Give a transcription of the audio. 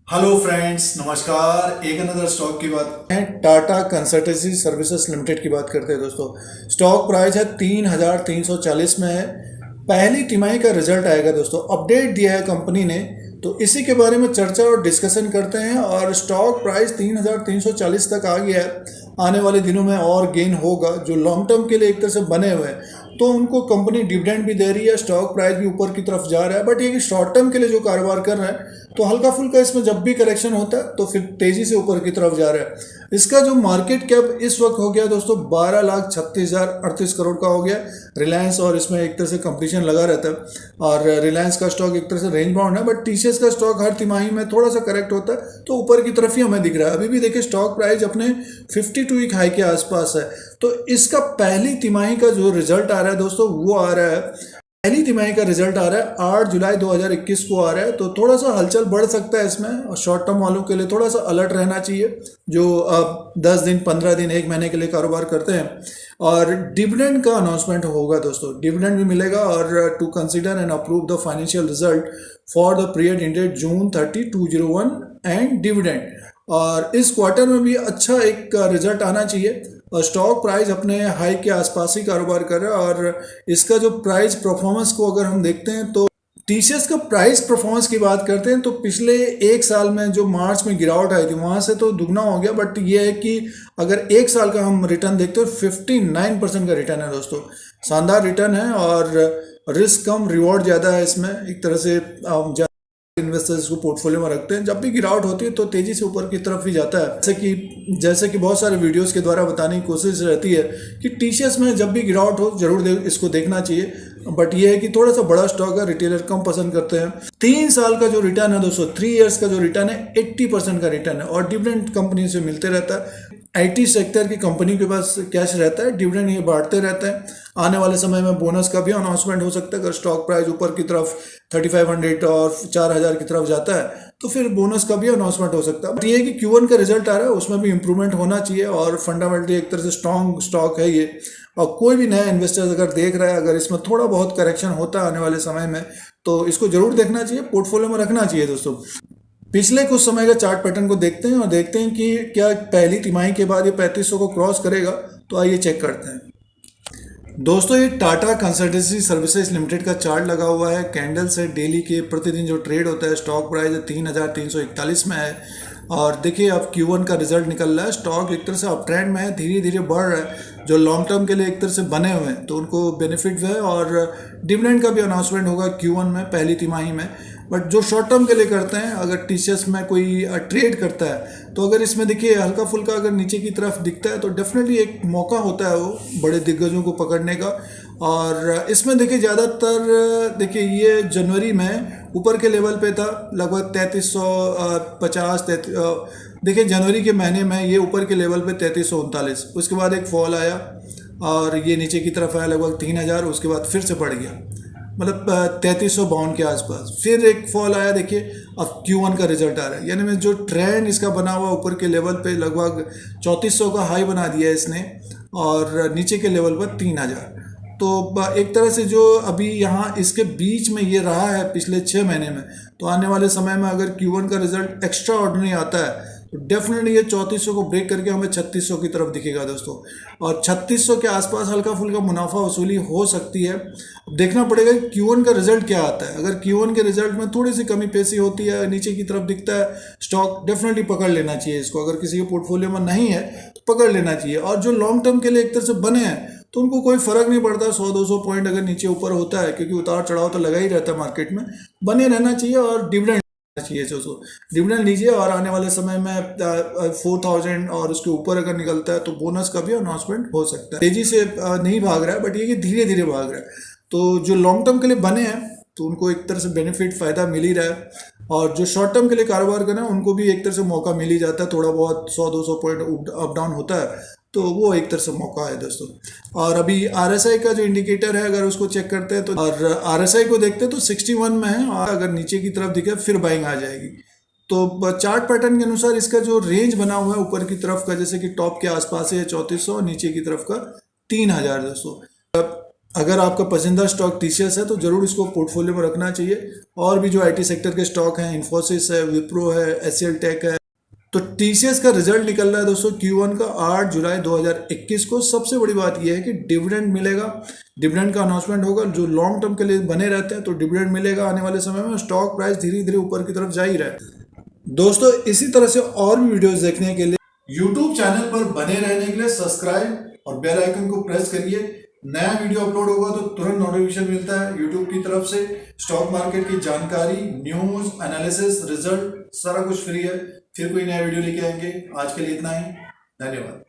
Hello friends, नमस्कार। एक another stock की बात है, टाटा कंसल्टेंसी सर्विसेज लिमिटेड की बात करते हैं दोस्तों। स्टॉक प्राइस है 3,340 में है। पहली तिमाही का रिजल्ट आएगा दोस्तों, अपडेट दिया है कंपनी ने, तो इसी के बारे में चर्चा और डिस्कशन करते हैं। और स्टॉक प्राइस 3,340 तक आ गया है। आने वाले दिनों में और गेन होगा। जो लॉन्ग टर्म के लिए एक तरह से बने हुए हैं, तो उनको कंपनी डिविडेंड भी दे रही है, स्टॉक प्राइस भी ऊपर की तरफ जा रहा है। बट ये कि शॉर्ट टर्म के लिए जो कारोबार कर रहा है, तो हल्का फुल्का इसमें जब भी करेक्शन होता है तो फिर तेजी से ऊपर की तरफ जा रहा है। इसका जो मार्केट कैप इस वक्त हो गया दोस्तों 12,36,038 करोड़ का हो गया। रिलायंस और इसमें एक तरह से कंपटीशन लगा रहता है, और रिलायंस का स्टॉक एक तरह से रेंज बाउंड है, बट टीसीएस का स्टॉक हर तिमाही में थोड़ा सा करेक्ट होता है, तो ऊपर की तरफ ही हमें दिख रहा है। अभी भी देखिए स्टॉक प्राइस अपने 52 वीक हाई के आसपास है। तो इसका पहली तिमाही का जो रिजल्ट आ रहा है दोस्तों, वो आ रहा है, पहली तिमाही का रिजल्ट आ रहा है 8 जुलाई 2021 को आ रहा है। तो थोड़ा सा हलचल बढ़ सकता है इसमें, और शॉर्ट टर्म वालों के लिए थोड़ा सा अलर्ट रहना चाहिए, जो अब 10 दिन 15 दिन 1 महीने के लिए कारोबार करते हैं। और डिविडेंड का अनाउंसमेंट होगा दोस्तों, डिविडेंड भी मिलेगा। और to consider and approve the financial result for the period ended June 30, 2001 and dividend. और इस क्वार्टर में भी अच्छा एक रिजल्ट आना चाहिए। और स्टॉक प्राइस अपने हाई के आसपास ही कारोबार कर रहा है। और इसका जो प्राइस परफॉर्मेंस को अगर हम देखते हैं, तो टीसीएस का प्राइस परफॉर्मेंस की बात करते हैं, तो पिछले एक साल में जो मार्च में गिरावट आई थी, वहाँ से तो दुगना हो गया। बट ये है कि अगर एक साल का हम रिटर्न देखते हो, 59% का रिटर्न है दोस्तों। शानदार रिटर्न है, और रिस्क कम रिवॉर्ड ज़्यादा है इसमें। एक तरह से इन्वेस्टर्स को पोर्टफोलियो में रखते हैं, जब भी गिरावट होती है तो तेजी से ऊपर की तरफ ही जाता है। जैसे कि बहुत सारे वीडियोस के द्वारा बताने की कोशिश रहती है कि टीसीएस में जब भी गिरावट हो जरूर इसको देखना चाहिए। बट ये है कि थोड़ा सा बड़ा स्टॉक है, रिटेलर कम पसंद करते हैं। 3 साल का जो रिटर्न है दोस्तों, 3 ईयर्स का जो रिटर्न है, 80% का रिटर्न है। और डिविडेंड कंपनी से मिलते रहता है। आईटी सेक्टर की कंपनी के पास कैश रहता है, डिविडेंड ये बांटते रहते हैं। आने वाले समय में बोनस का भी अनाउंसमेंट हो सकता है। अगर स्टॉक प्राइस ऊपर की तरफ 3500 और 4000 की तरफ जाता है, तो फिर बोनस का भी अनाउंसमेंट हो सकता है। बट ये है कि Q1 का रिजल्ट आ रहा है, उसमें भी इंप्रूवमेंट होना चाहिए। और फंडामेंटली एक तरह से स्ट्रॉन्ग स्टॉक है ये। और कोई भी नया इन्वेस्टर अगर देख रहा है, अगर इसमें थोड़ा बहुत करेक्शन होता है आने वाले समय में, तो इसको जरूर देखना चाहिए, पोर्टफोलियो में रखना चाहिए दोस्तों। पिछले कुछ समय का चार्ट पैटर्न को देखते हैं, और देखते हैं कि क्या पहली तिमाही के बाद ये 3500 को क्रॉस करेगा। तो आइए चेक करते हैं दोस्तों। ये टाटा कंसल्टेंसी सर्विसेज लिमिटेड का चार्ट लगा हुआ है। कैंडल से डेली के प्रतिदिन जो ट्रेड होता है, स्टॉक प्राइस 3,341 में है। और देखिए अब Q1 का रिजल्ट निकल रहा है। स्टॉक एक तरह से अप ट्रेंड में है, धीरे धीरे बढ़ रहा है। जो लॉन्ग टर्म के लिए एक तरह से बने हुए हैं, तो उनको बेनिफिट है। और डिविडेंड का भी अनाउंसमेंट होगा Q1 में, पहली तिमाही में। बट जो शॉर्ट टर्म के लिए करते हैं, अगर टीसीएस में कोई ट्रेड करता है, तो अगर इसमें देखिए हल्का फुल्का अगर नीचे की तरफ दिखता है, तो डेफिनेटली एक मौका होता है वो बड़े दिग्गजों को पकड़ने का। और इसमें देखिए ज़्यादातर देखिए ये जनवरी में ऊपर के लेवल पे था, लगभग 3350। देखिए जनवरी के महीने में ये ऊपर के लेवल पे 3339। उसके बाद एक फॉल आया, और ये नीचे की तरफ आया लगभग 3000। उसके बाद फिर से बढ़ गया, मतलब 3352 के आसपास। फिर एक फॉल आया। देखिए अब Q1 का रिजल्ट आ रहा है, यानी में जो ट्रेंड इसका बना हुआ ऊपर के लेवल पे लगभग 3400 का हाई बना दिया है इसने, और नीचे के लेवल पर 3000। तो एक तरह से जो अभी यहाँ इसके बीच में ये रहा है पिछले 6 महीने में, तो आने वाले समय में अगर Q1 का रिजल्ट एक्स्ट्रा ऑर्डिनरी आता है, तो डेफिनेटली ये 3400 को ब्रेक करके हमें 3600 की तरफ दिखेगा दोस्तों। और 3600 के आसपास हल्का फुल्का मुनाफा वसूली हो सकती है। अब देखना पड़ेगा कि Q1 का रिजल्ट क्या आता है। अगर Q1 के रिजल्ट में थोड़ी सी कमी पेशी होती है, नीचे की तरफ दिखता है, स्टॉक डेफिनेटली पकड़ लेना चाहिए इसको। अगर किसी के पोर्टफोलियो में नहीं है तो पकड़ लेना चाहिए। और जो लॉन्ग टर्म के लिए एक तरह से बने हैं, तो उनको कोई फर्क नहीं पड़ता 100-200 पॉइंट अगर नीचे ऊपर होता है, क्योंकि उतार चढ़ाव तो लगा ही रहता है मार्केट में। बने रहना चाहिए और डिविडेंड चाहिए। जो डिविडेंड लीजिए, और आने वाले समय में 4000 और उसके ऊपर अगर निकलता है, तो बोनस का भी अनाउंसमेंट हो सकता है। तेजी से नहीं भाग रहा है, बट ये कि धीरे धीरे भाग रहा है। तो जो लॉन्ग टर्म के लिए बने हैं, तो उनको एक तरह से बेनिफिट फ़ायदा मिल ही रहा है। और जो शॉर्ट टर्म के लिए कारोबार करें, उनको भी एक तरह से मौका मिल ही जाता है। थोड़ा बहुत 100-200 पॉइंट अप डाउन होता है, तो वो एक तरह से मौका है दोस्तों। और अभी RSI का जो इंडिकेटर है, अगर उसको चेक करते हैं, तो और RSI को देखते हैं तो 61 में है। और अगर नीचे की तरफ दिखे फिर बाइंग आ जाएगी। तो चार्ट पैटर्न के अनुसार इसका जो रेंज बना हुआ है ऊपर की तरफ का, जैसे कि टॉप के आसपास है 3400, नीचे की तरफ का 3000 दोस्तों। अगर आपका पसंदीदा स्टॉक टीसीएस है तो जरूर इसको पोर्टफोलियो में रखना चाहिए। और भी जो आईटी सेक्टर के स्टॉक हैं, इन्फोसिस है, विप्रो है, एचसीएल टेक है। तो टीसीएस का रिजल्ट निकल रहा है दोस्तों Q1 का 8 जुलाई 2021 को। सबसे बड़ी बात यह है कि डिविडेंड मिलेगा, डिविडेंड का अनाउंसमेंट होगा। जो लॉन्ग टर्म के लिए बने रहते हैं तो डिविडेंड मिलेगा आने वाले समय में। स्टॉक प्राइस धीरे धीरे ऊपर की तरफ जा ही रहा है दोस्तों। इसी तरह से और भी वीडियोस देखने के लिए यूट्यूब चैनल पर बने रहने के लिए सब्सक्राइब और बेल आइकन को प्रेस करिए। नया वीडियो अपलोड होगा तो तुरंत नोटिफिकेशन मिलता है यूट्यूब की तरफ से। स्टॉक मार्केट की जानकारी, न्यूज, एनालिसिस, रिजल्ट सारा कुछ फ्री है। फिर कोई नया वीडियो लेके आएंगे। आज के लिए इतना ही, धन्यवाद।